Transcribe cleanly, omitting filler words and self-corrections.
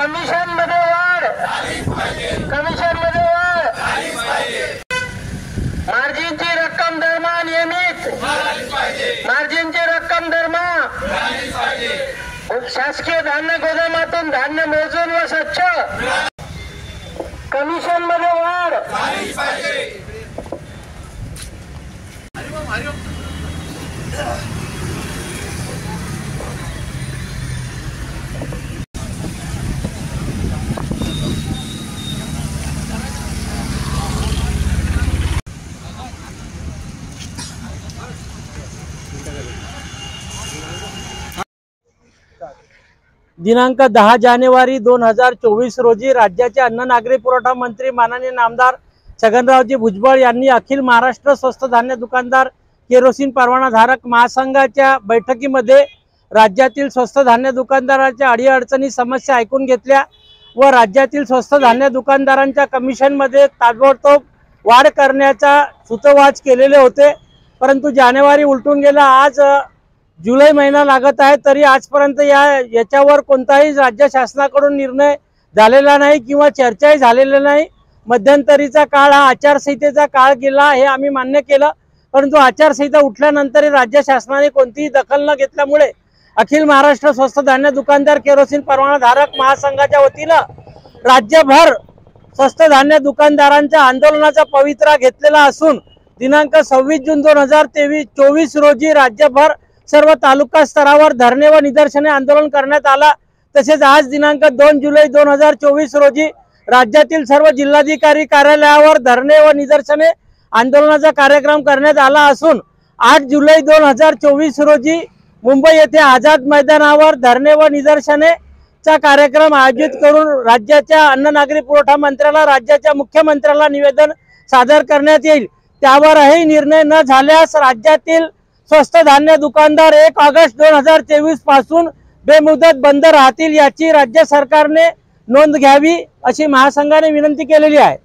Commission मध्ये वाढ, commission मध्ये वाढ, मार्जिनची रक्कम दरमा नियमित, मार्जिनची रक्कम दरमा, शासकीय धान्य गोदामातून धान्य मोजून व स्वच्छ, कमिशन मध्ये वाढ, दिनांक 10 जानेवारी 2024 रोजी राज्याचे अन्न नागरी पुरवठा मंत्री माननीय नामदार छगनरावजी भुजबळ यांनी अखिल महाराष्ट्र स्वस्त धान्य दुकानदार केरोसिन परवानाधारक महासंघाच्या बैठकीमध्ये राज्यातील स्वस्त धान्य दुकानदारांच्या अडीअडचणी समस्या ऐकून घेतल्या व राज्यातील स्वस्त धान्य दुकानदारांच्या कमिशनमध्ये ताबडतोब वाढ करण्याचा सूतोवाच केलेले होते। परंतु जानेवारी उलटून गेला, आज जुलै महिना लागत आहे तरी आजपर्यंत याच्यावर कोणताही राज्य शासनाकडून निर्णय झालेला नाही किंवा चर्चाही झालेली नाही। मध्यंतरीचा काळ हा आचारसंहितेचा काळ गेला हे आम्ही मान्य केलं, परंतु आचारसंहिता उठल्यानंतर राज्य शासनाने कोणतीही दखल न घेतल्यामुळे अखिल महाराष्ट्र स्वस्त धान्य दुकानदार केरोसिन परवानाधारक महासंघाच्या वतीनं राज्यभर स्वस्त धान्य दुकानदारांच्या आंदोलनाचा पवित्रा घेतलेला असून दिनांक 26 जून 2024 रोजी राज्यभर सर्व तालुका स्तरावर धरणे व निदर्शने आंदोलन करण्यात आला। तसेच आज दिनांक 2 जुलै 2024 रोजी राज्यातील सर्व जिल्हाधिकारी कार्यालयावर धरणे व निदर्शने आंदोलनाचा कार्यक्रम करण्यात आला असून 8 जुलै 2024 रोजी मुंबई येथे आझाद मैदानावर धरणे व निदर्शनेचा कार्यक्रम आयोजित करून राज्याच्या अन्न नागरी पुरवठा मंत्र्याला, राज्याच्या मुख्यमंत्र्याला निवेदन सादर करण्यात येईल। त्यावरही निर्णय न झाल्यास राज्यातील स्वस्त धान्य दुकानदार 1 ऑगस्ट 2023 पासून बेमुदत बंद राहतील याची राज्य सरकारने नोंद घ्यावी अशी महासंघाने विनंती केलेली आहे।